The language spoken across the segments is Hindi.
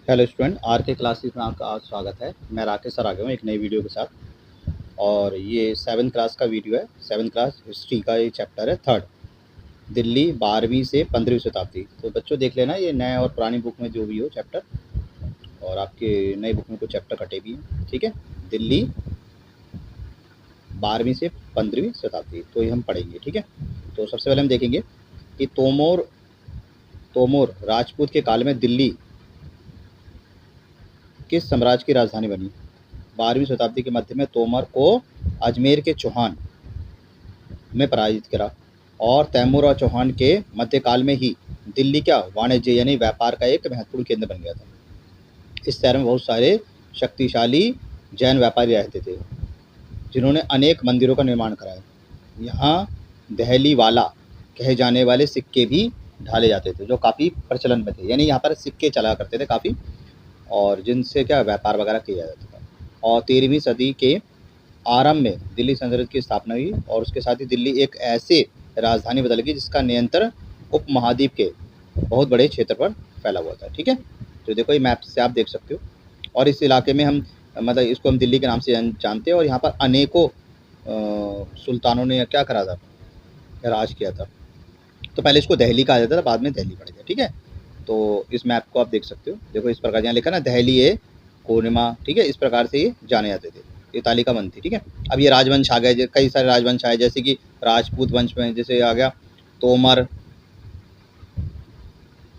हेलो स्टूडेंट, आर के क्लासेस में आपका आज स्वागत है। मैं राकेश सर आ गया हूँ एक नई वीडियो के साथ। और ये 7th क्लास का वीडियो है। 7th क्लास हिस्ट्री का ये चैप्टर है थर्ड, दिल्ली 12वीं से 15वीं शताब्दी। तो बच्चों देख लेना, ये नए और पुरानी बुक में जो भी हो चैप्टर, और आपके नई बुक में कोई चैप्टर कटे भी हैं, ठीक है। दिल्ली 12वीं से 15वीं शताब्दी, तो ये हम पढ़ेंगे, ठीक है। तो सबसे पहले हम देखेंगे कि तोमर राजपूत के काल में दिल्ली किस साम्राज्य की राजधानी बनी। 12वीं शताब्दी के मध्य में तोमर को अजमेर के चौहान में पराजित करा, और तैमूर और चौहान के मध्यकाल में ही दिल्ली क्या वाणिज्य यानी व्यापार का एक महत्वपूर्ण केंद्र बन गया था। इस शहर में बहुत सारे शक्तिशाली जैन व्यापारी रहते थे, जिन्होंने अनेक मंदिरों का निर्माण कराया। यहाँ दहली वाला कहे जाने वाले सिक्के भी ढाले जाते थे, जो काफ़ी प्रचलन में थे। यानी यहाँ पर सिक्के चला करते थे काफ़ी, और जिनसे क्या व्यापार वगैरह किया जाता था। और 13वीं सदी के आरंभ में दिल्ली सल्तनत की स्थापना हुई, और उसके साथ ही दिल्ली एक ऐसे राजधानी बदल गई जिसका नियंत्रण उपमहाद्वीप के बहुत बड़े क्षेत्र पर फैला हुआ था, ठीक है। तो देखो, ये मैप से आप देख सकते हो। और इस इलाके में हम मतलब इसको हम दिल्ली के नाम से जानते हैं, और यहाँ पर अनेकों सुल्तानों ने क्या करा था, राज किया था। तो पहले इसको दहली कहा जाता था, बाद में दिल्ली पड़ गया, ठीक है। तो इस मैप को आप देख सकते हो। देखो, इस प्रकार यहाँ लिखा ना, दहली है कोनिमा, ठीक है। इस प्रकार से ये जाने जाते थे, ये तालिका बंद थी, ठीक है। अब ये राजवंश आ गए, कई सारे राजवंश आए, जैसे कि राजपूत वंश में जैसे आ गया तोमर,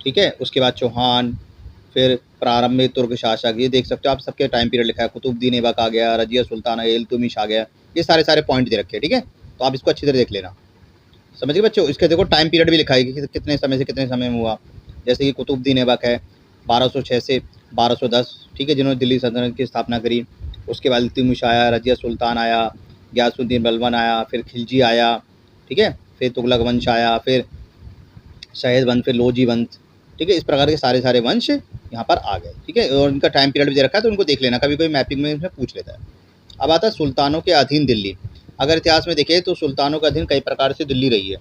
ठीक है। उसके बाद चौहान, फिर प्रारंभ में तुर्क शासक, ये देख सकते हो आप, सबके टाइम पीरियड लिखा है। कुतुबुद्दीन ऐबक आ गया, रजिया सुल्ताना, इल्तुतमिश आ गया। ये सारे पॉइंट दे रखे हैं, ठीक है। तो आप इसको अच्छी तरह देख लेना, समझ गए बच्चों। इसके देखो टाइम पीरियड भी लिखा है कि कितने समय से कितने समय में हुआ। जैसे कि कुतुबुद्दीन ऐबक है 1206 से 1210, ठीक है, जिन्होंने दिल्ली सल्तनत की स्थापना करी। उसके बाद इल्तुतमिश आया, रजिया सुल्तान आया, गयासुद्दीन बलबन आया, फिर खिलजी आया, ठीक है, फिर तुगलक वंश आया, फिर शहद वंश, फिर लोजी वंश, ठीक है। इस प्रकार के सारे वंश यहाँ पर आ गए, ठीक है। और इनका टाइम पीरियड भी दे रखा है, तो उनको देख लेना, कभी कोई मैपिंग में इसमें पूछ लेता है। अब आता है सुल्तानों के अधीन दिल्ली। अगर इतिहास में देखें तो सुल्तानों के अधीन कई प्रकार से दिल्ली रही है,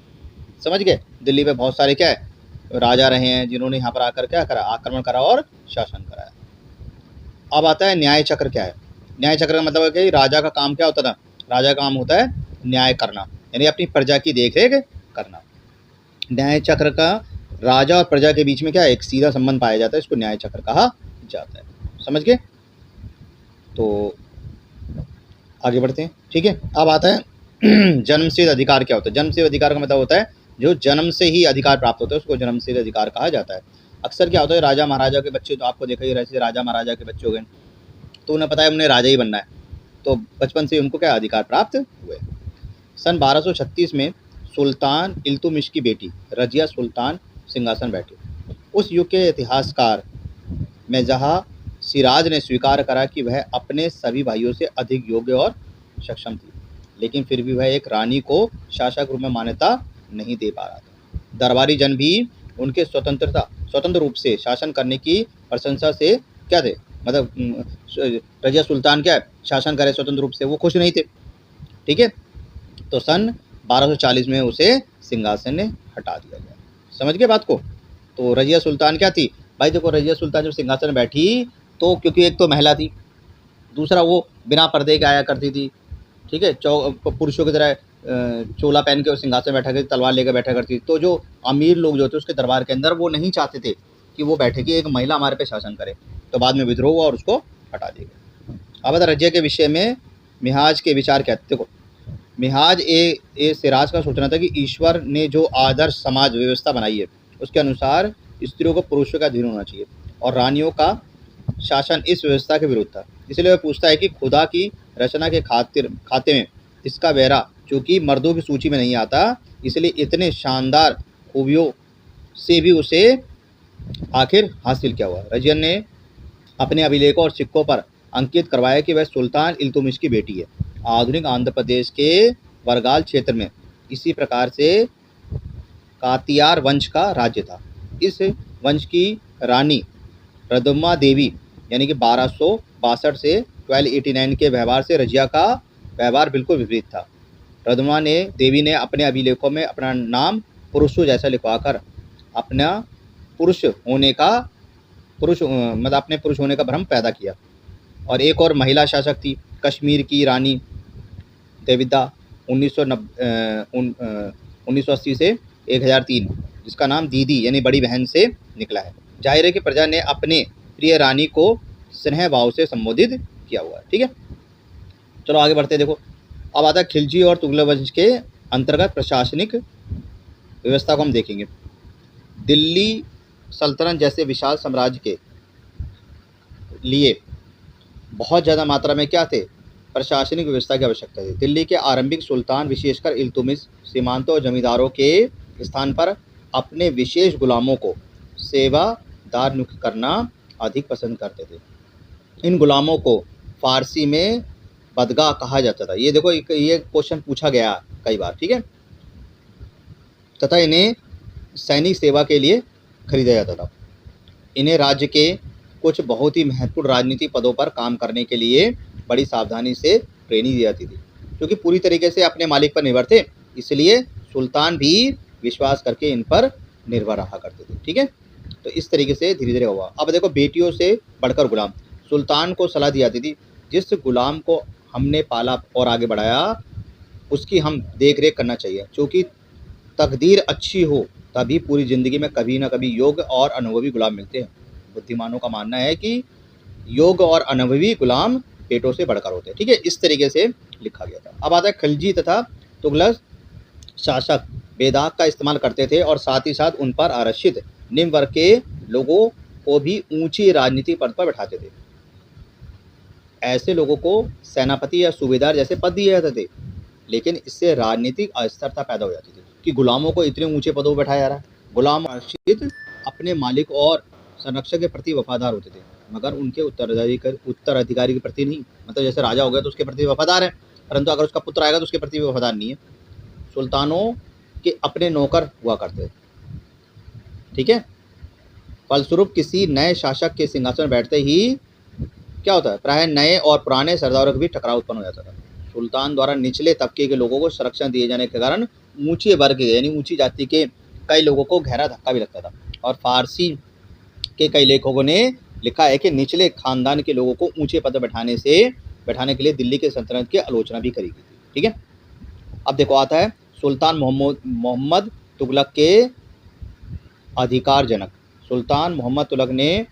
समझ गए। दिल्ली पे बहुत सारे क्या है राजा रहे हैं, जिन्होंने यहाँ पर आकर क्या करा, आक्रमण करा और शासन कराया। अब आता है न्याय चक्र क्या है। न्याय चक्र का मतलब है कि राजा का काम क्या होता था, राजा का काम होता है न्याय करना, यानी अपनी प्रजा की देखरेख करना। न्याय चक्र का राजा और प्रजा के बीच में क्या है, एक सीधा संबंध पाया जाता है, इसको न्याय चक्र कहा जाता है, समझ गए। तो आगे बढ़ते हैं, ठीक है। अब आता है जन्मसिद्ध अधिकार क्या होता है। जन्मसिद्ध अधिकार का मतलब होता है जो जन्म से ही अधिकार प्राप्त होता है, उसको जन्मसिद्ध अधिकार कहा जाता है। अक्सर क्या होता है, राजा महाराजा के बच्चे, तो आपको देखा ही, ऐसे राजा महाराजा के बच्चे हो गए, तो उन्हें पता है उन्हें राजा ही बनना है, तो बचपन से उनको क्या अधिकार प्राप्त हुए। सन 1236 में सुल्तान इल्तुतमिश की बेटी रजिया सुल्तान सिंहासन बैठी। उस युग के इतिहासकार मेजहा सिराज ने स्वीकार करा कि वह अपने सभी भाइयों से अधिक योग्य और सक्षम थी, लेकिन फिर भी वह एक रानी को शासक रूप में मान्यता नहीं दे पा रहा था। दरबारी जन भी उनके स्वतंत्र रूप से शासन करने की प्रशंसा से क्या थे, मतलब रजिया सुल्तान क्या है, शासन करे स्वतंत्र रूप से, वो खुश नहीं थे, ठीक है। तो सन 1240 में उसे सिंहासन ने हटा दिया गया, समझ गए बात को। तो रजिया सुल्तान क्या थी भाई, देखो, रजिया सुल्तान जब सिंहासन में बैठी, तो क्योंकि एक तो महिला थी, दूसरा वो बिना पर्दे के आया करती थी, ठीक है। पुरुषों की तरह चोला पहन के सिंहासन में बैठा करती, तलवार लेकर बैठा करती। तो जो अमीर लोग जो थे उसके दरबार के अंदर, वो नहीं चाहते थे कि वो बैठे, कि एक महिला हमारे पे शासन करे। तो बाद में विद्रोह हुआ और उसको हटा दिया गया। अब रजिया के विषय में मिहाज के विचार क्या थे। देखो, मिहाज ए सिराज का सोचना था कि ईश्वर ने जो आदर्श समाज व्यवस्था बनाई है, उसके अनुसार स्त्रियों को पुरुषों का अधीन होना चाहिए, और रानियों का शासन इस व्यवस्था के विरुद्ध था। इसलिए वह पूछता है कि खुदा की रचना के खाते में इसका बेरा, चूँकि मर्दों की सूची में नहीं आता, इसलिए इतने शानदार खूबियों से भी उसे आखिर हासिल क्या हुआ। रजियन ने अपने अभिलेखों और सिक्कों पर अंकित करवाया कि वह सुल्तान इल्तुतमिश की बेटी है। आधुनिक आंध्र प्रदेश के वरगाल क्षेत्र में इसी प्रकार से कातियार वंश का राज्य था। इस वंश की रानी रदम्मा देवी, यानी कि 1262 से 1289 के व्यवहार से रजिया का व्यवहार बिल्कुल विपरीत था। रदम्मा देवी ने अपने अभिलेखों में अपना नाम पुरुषों जैसा लिखवाकर अपना पुरुष होने का मतलब अपने पुरुष होने का भ्रम पैदा किया। और एक और महिला शासक थी कश्मीर की रानी देविदा 1980 से 1003, जिसका नाम दीदी यानी बड़ी बहन से निकला है। जाहिर है कि प्रजा ने अपने प्रिय रानी को स्नेह भाव से संबोधित किया हुआ है। ठीक है, चलो आगे बढ़ते हैं। देखो अब आता है खिलजी और तुगलक वंश के अंतर्गत प्रशासनिक व्यवस्था को हम देखेंगे। दिल्ली सल्तनत जैसे विशाल साम्राज्य के लिए बहुत ज़्यादा मात्रा में क्या थे, प्रशासनिक व्यवस्था की आवश्यकता थी। दिल्ली के आरंभिक सुल्तान विशेषकर इल्तुमिश सीमांतों और जमींदारों के स्थान पर अपने विशेष गुलामों को सेवादार नियुक्त करना अधिक पसंद करते थे। इन गुलामों को फारसी में बदगा कहा जाता था। ये देखो ये क्वेश्चन पूछा गया कई बार। ठीक है, तथा इन्हें सैनिक सेवा के लिए खरीदा जाता था। इन्हें राज्य के कुछ बहुत ही महत्वपूर्ण राजनीतिक पदों पर काम करने के लिए बड़ी सावधानी से ट्रेनिंग दी जाती थी। क्योंकि पूरी तरीके से अपने मालिक पर निर्भर थे, इसलिए सुल्तान भी विश्वास करके इन पर निर्भर रहा करते थे। ठीक है, तो इस तरीके से धीरे धीरे हुआ। अब देखो बेटियों से बढ़कर गुलाम, सुल्तान को सलाह दी जाती थी जिस गुलाम को हमने पाला और आगे बढ़ाया उसकी हम देख रेख करना चाहिए। क्योंकि तकदीर अच्छी हो तभी पूरी ज़िंदगी में कभी ना कभी योग्य और अनुभवी गुलाम मिलते हैं। बुद्धिमानों का मानना है कि योग्य और अनुभवी गुलाम बेटों से बढ़कर होते हैं। ठीक है, इस तरीके से लिखा गया था। अब आता है खिलजी तथा तुगलक शासक बेदाग का इस्तेमाल करते थे और साथ ही साथ उन पर आरक्षित निम्न वर्ग के लोगों को भी ऊंची राजनीतिक पद पर बैठाते थे। ऐसे लोगों को सेनापति या सूबेदार जैसे पद दिए जाते थे, लेकिन इससे राजनीतिक अस्थिरता पैदा हो जाती थी कि गुलामों को इतने ऊंचे पदों पर बैठाया जा रहा है। गुलाम आरक्षित अपने मालिक और संरक्षक के प्रति वफादार होते थे, मगर उनके उत्तराधिकारी के प्रति नहीं। मतलब जैसे राजा हो गया तो उसके प्रति वफादार है, परंतु अगर उसका पुत्र आएगा तो उसके प्रति वफादार नहीं है। सुल्तानों के अपने नौकर हुआ करते थे। ठीक है, फलस्वरूप किसी नए शासक के सिंहासन बैठते ही क्या होता है, प्राय नए और पुराने सरदारों के बीच टकराव उत्पन्न हो जाता था। सुल्तान द्वारा निचले तबके के लोगों को संरक्षण दिए जाने के कारण ऊंचे वर्ग यानी ऊंची जाति के कई लोगों को गहरा धक्का भी लगता था। और फारसी के कई लेखकों ने लिखा है कि निचले खानदान के लोगों को ऊंचे पद बैठाने के लिए दिल्ली के सल्तनत की आलोचना भी करी गई थी। ठीक है, अब देखो आता है सुल्तान मोहम्मद तुगलक के अधिकार जनक। सुल्तान मोहम्मद तुगलक ने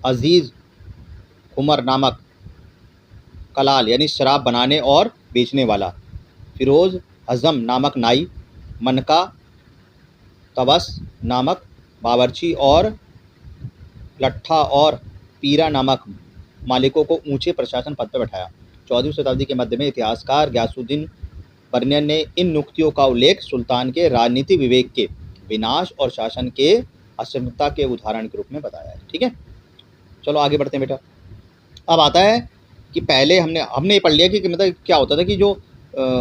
अजीज उमर नामक कलाल यानी शराब बनाने और बेचने वाला, फिरोज हजम नामक नाई, मनका तबस नामक बावर्ची और लट्ठा और पीरा नामक मालिकों को ऊंचे प्रशासन पद पर बैठाया। 14वीं शताब्दी के मध्य में इतिहासकार गयासुद्दीन बर्नियर ने इन नियुक्तियों का उल्लेख सुल्तान के राजनीतिक विवेक के विनाश और शासन के असमता के उदाहरण के रूप में बताया है। ठीक है, चलो आगे बढ़ते हैं बेटा। अब आता है कि पहले हमने ये पढ़ लिया कि मतलब क्या होता था कि जो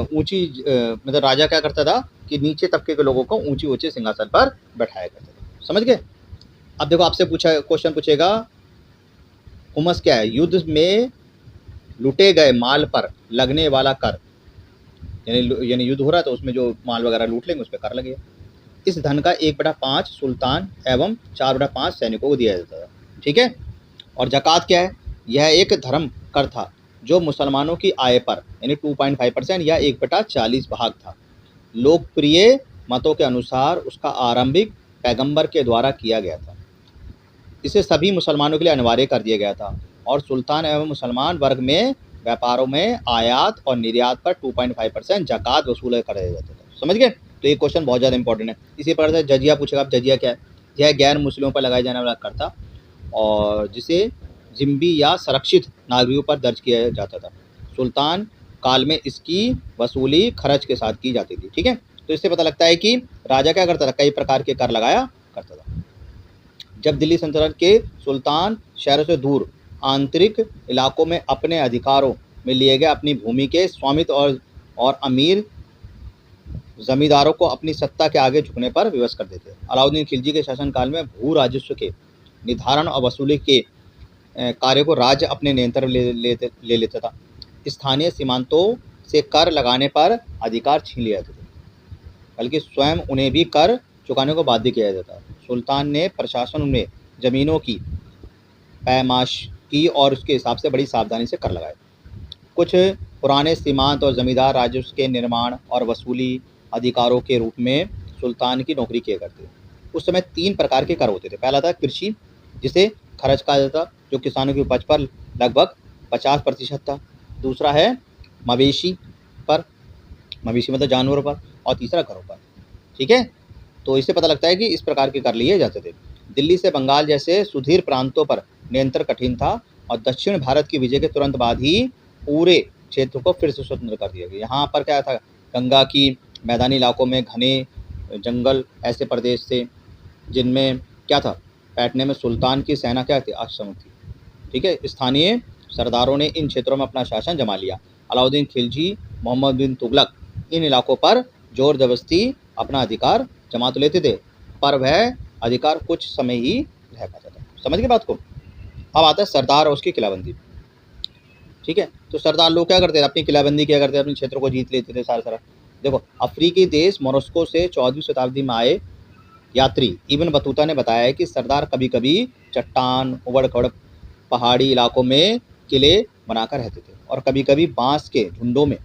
ऊंची मतलब राजा क्या करता था कि नीचे तबके के लोगों को ऊंचे सिंहासन पर बैठाया करता था। समझ गए? अब देखो आपसे क्वेश्चन पूछेगा हुमस क्या है? युद्ध में लूटे गए माल पर लगने वाला कर, यानी युद्ध हो रहा है तो उसमें जो माल वगैरह लूट लेंगे उस पर कर लगेगा। इस धन का 1/5 सुल्तान एवं 4/5 सैनिकों को दिया जाता था। ठीक है, और ज़कात क्या है? यह एक धर्म कर था जो मुसलमानों की आय पर यानी 2.5% या 1/40 भाग था। लोकप्रिय मतों के अनुसार उसका आरंभिक पैगंबर के द्वारा किया गया था। इसे सभी मुसलमानों के लिए अनिवार्य कर दिया गया था और सुल्तान एवं मुसलमान वर्ग में व्यापारों में आयात और निर्यात पर 2.5% ज़कात वसूल कर दिया जाता था। समझ गए? तो ये क्वेश्चन बहुत ज़्यादा इंपॉर्टेंट है। इसी प्रकार से जजिया पूछेगा। अब जजिया क्या है? यह गैर मुस्लिमों पर लगाए जाने वाला कर था और जिसे जिम्बी या संरक्षित नागरिकों पर दर्ज किया जाता था। सुल्तान काल में इसकी वसूली खर्च के साथ की जाती थी। ठीक है, तो इससे पता लगता है कि राजा क्या करता था, कई प्रकार के कर लगाया करता था। जब दिल्ली सल्तनत के सुल्तान शहरों से दूर आंतरिक इलाकों में अपने अधिकारों में लिए गए अपनी भूमि के स्वामित्व और अमीर जमींदारों को अपनी सत्ता के आगे झुकने पर विवश कर देते। अलाउद्दीन खिलजी के शासनकाल में भू राजस्व के निर्धारण और वसूली के कार्य को राज्य अपने नियंत्रण ले लेता था। स्थानीय सीमांतों से कर लगाने पर अधिकार छीन लिया जाता था, बल्कि स्वयं उन्हें भी कर चुकाने को बाध्य किया जाता था। सुल्तान ने प्रशासन में ज़मीनों की पैमाश की और उसके हिसाब से बड़ी सावधानी से कर लगाए। कुछ पुराने सीमांत और ज़मींदार राजस्व के निर्माण और वसूली अधिकारों के रूप में सुल्तान की नौकरी किया करते थे। उस समय 3 प्रकार के कर होते थे। पहला था कृषि, जिसे खर्च कहा जाता, जो किसानों की उपज पर लगभग 50% था। दूसरा है मवेशी पर, मवेशी मतलब जानवरों पर, और तीसरा घरों पर। ठीक है, तो इससे पता लगता है कि इस प्रकार के कर लिए जाते थे। दिल्ली से बंगाल जैसे सुदूर प्रांतों पर नियंत्रण कठिन था और दक्षिण भारत की विजय के तुरंत बाद ही पूरे क्षेत्र को फिर से स्वतंत्र कर दिया गया। यहाँ पर क्या था, गंगा की मैदानी इलाकों में घने जंगल ऐसे प्रदेश थे जिनमें क्या था, बैठने में सुल्तान की सेना क्या थी, अक्षम थी। ठीक है, स्थानीय सरदारों ने इन क्षेत्रों में अपना शासन जमा लिया। अलाउद्दीन खिलजी, मोहम्मद बिन तुगलक इन इलाकों पर जोर जबरदस्ती अपना अधिकार जमा तो लेते थे, पर वह अधिकार कुछ समय ही रह पाता था। समझ गए बात को। अब आता है सरदार और उसकी किलाबंदी। ठीक है, तो सरदार लोग क्या करते थे, अपनी किलाबंदी क्या करते थे, अपने क्षेत्रों को जीत लेते थे सारा। देखो, अफ्रीकी देश मोरस्को से 14वीं शताब्दी में आए यात्री इब्न बतूता ने बताया है कि सरदार कभी कभी चट्टान, उबड़ खबड़ पहाड़ी इलाकों में किले बनाकर रहते थे और कभी कभी बांस के झुंडों में।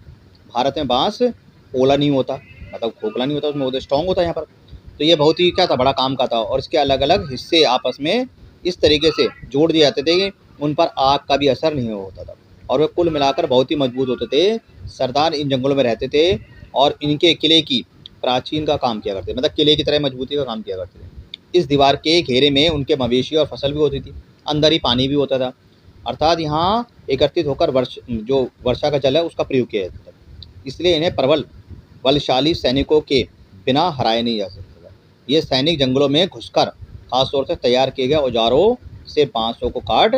भारत में बांस पोला नहीं होता, मतलब खोखला नहीं होता, उसमें बहुत स्ट्रॉन्ग होता है यहाँ पर। तो ये बहुत ही क्या था, बड़ा काम का था और इसके अलग अलग हिस्से आपस में इस तरीके से जोड़ दिए जाते थे कि उन पर आग का भी असर नहीं होता था और वे कुल मिलाकर बहुत ही मजबूत होते थे। सरदार इन जंगलों में रहते थे और इनके किले की प्राचीन का काम किया करते, मतलब किले की तरह मजबूती का काम किया करते थे। इस दीवार के घेरे में उनके मवेशी और फसल भी होती थी, अंदर ही पानी भी होता था, अर्थात यहाँ एकत्रित होकर जो वर्षा का जल है उसका प्रयोग किया जाता था। इसलिए इन्हें प्रबल बलशाली सैनिकों के बिना हराया नहीं जा सकता था। ये सैनिक जंगलों में घुसकर खासतौर से तैयार किए गए औजारों से बांसों को काट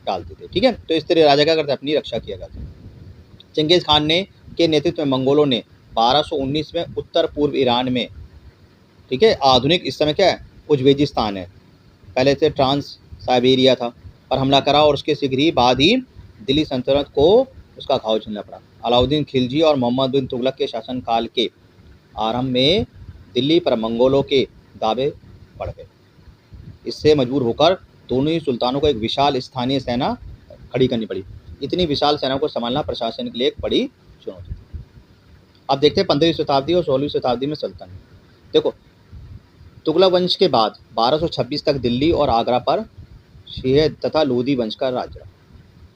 डालते थे। ठीक है, तो इस तरह राजा क्या करते, अपनी रक्षा किया करते। चंगेज खान ने के नेतृत्व में मंगोलों ने 1219 में उत्तर पूर्व ईरान में, ठीक है, आधुनिक इस समय क्या है, उज्बेकिस्तान है, पहले से ट्रांस साइबेरिया था, पर हमला करा और उसके शीघ्र ही बाद ही दिल्ली सल्तनत को उसका घाव झेलना पड़ा। अलाउद्दीन खिलजी और मोहम्मद बिन तुगलक के शासनकाल के आरंभ में दिल्ली पर मंगोलों के दावे बढ़ गए। इससे मजबूर होकर दोनों ही सुल्तानों को एक विशाल स्थानीय सेना खड़ी करनी पड़ी। इतनी विशाल सेना को संभालना प्रशासन के लिए एक बड़ी चुनौती थी। अब देखते हैं 15वीं शताब्दी और 16वीं शताब्दी में सल्तनत। देखो, तुगलक वंश के बाद 1226 तक दिल्ली और आगरा पर शिह तथा लोधी वंश का राज रहा।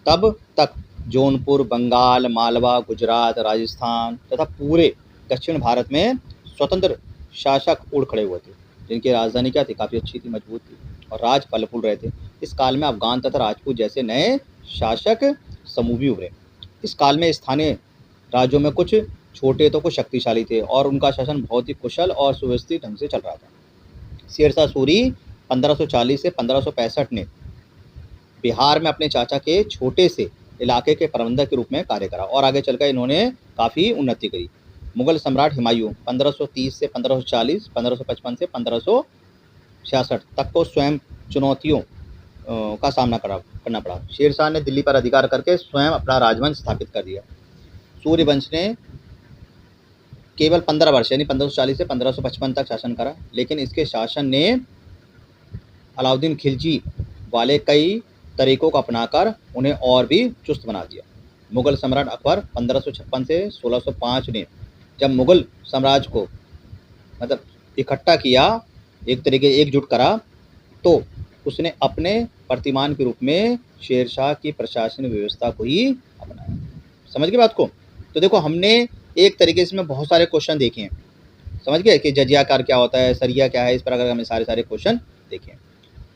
तब तक जौनपुर, बंगाल, मालवा, गुजरात, राजस्थान तथा पूरे दक्षिण भारत में स्वतंत्र शासक उड़ खड़े हुए थे, जिनकी राजधानी क्या थी, काफ़ी अच्छी थी, मजबूत थी और राज फल फूल रहे थे। इस काल में अफगान तथा राजपूत जैसे नए शासक समूह भी उभरे। इस काल में स्थानीय राज्यों में कुछ छोटे तो कुछ शक्तिशाली थे और उनका शासन बहुत ही कुशल और सुव्यवस्थित ढंग से चल रहा था। शेरशाह सूरी 1540 से 1565 ने बिहार में अपने चाचा के छोटे से इलाके के प्रबंधक के रूप में कार्य करा और आगे चलकर इन्होंने काफ़ी उन्नति करी। मुगल सम्राट हुमायूं 1530 से 1540, 1555 से 1566 तक को स्वयं चुनौतियों का सामना करना पड़ा। शेरशाह ने दिल्ली पर अधिकार करके स्वयं अपना राजवंश स्थापित कर दिया। सूर्यवंश ने केवल 15 वर्ष यानी 1540 से 1555 तक शासन करा, लेकिन इसके शासन ने अलाउद्दीन खिलजी वाले कई तरीकों को अपनाकर उन्हें और भी चुस्त बना दिया। मुगल सम्राट अकबर 1556 से 1605 ने जब मुगल साम्राज्य को मतलब इकट्ठा किया, एक तरीके एकजुट करा, तो उसने अपने प्रतिमान के रूप में शेरशाह की प्रशासनिक व्यवस्था को ही अपनाया। समझ गए बात को। तो देखो, हमने एक तरीके से में बहुत सारे क्वेश्चन देखे हैं, समझ गए कि जजियाकार क्या होता है, सरिया क्या है, इस प्रकार हमने सारे क्वेश्चन देखे हैं।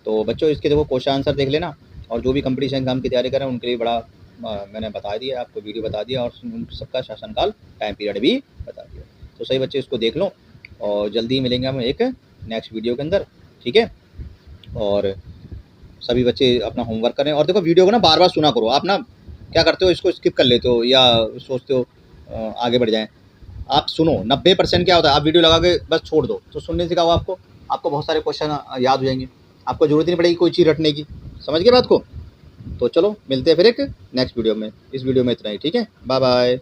तो बच्चों, इसके देखो क्वेश्चन आंसर देख लेना और जो भी कंपटीशन एग्जाम की तैयारी करें उनके लिए बड़ा मैंने बता दिया, आपको वीडियो बता दिया और उन सबका शासनकाल टाइम पीरियड भी बता दिया। तो सही बच्चे इसको देख लो और जल्दी मिलेंगे हम एक नेक्स्ट वीडियो के अंदर। ठीक है, और सभी बच्चे अपना होमवर्क करें और देखो वीडियो को ना बार बार सुना करो। आप ना क्या करते हो, इसको स्किप कर लेते हो या सोचते हो आगे बढ़ जाएं। आप सुनो, 90% क्या होता है, आप वीडियो लगा के बस छोड़ दो, तो सुनने से क्या होगा, आपको बहुत सारे क्वेश्चन याद हो जाएंगे, आपको जरूरत नहीं पड़ेगी कोई चीज़ रटने की। समझ गए बात को। तो चलो मिलते हैं फिर एक नेक्स्ट वीडियो में। इस वीडियो में इतना ही। ठीक है, बाय बाय।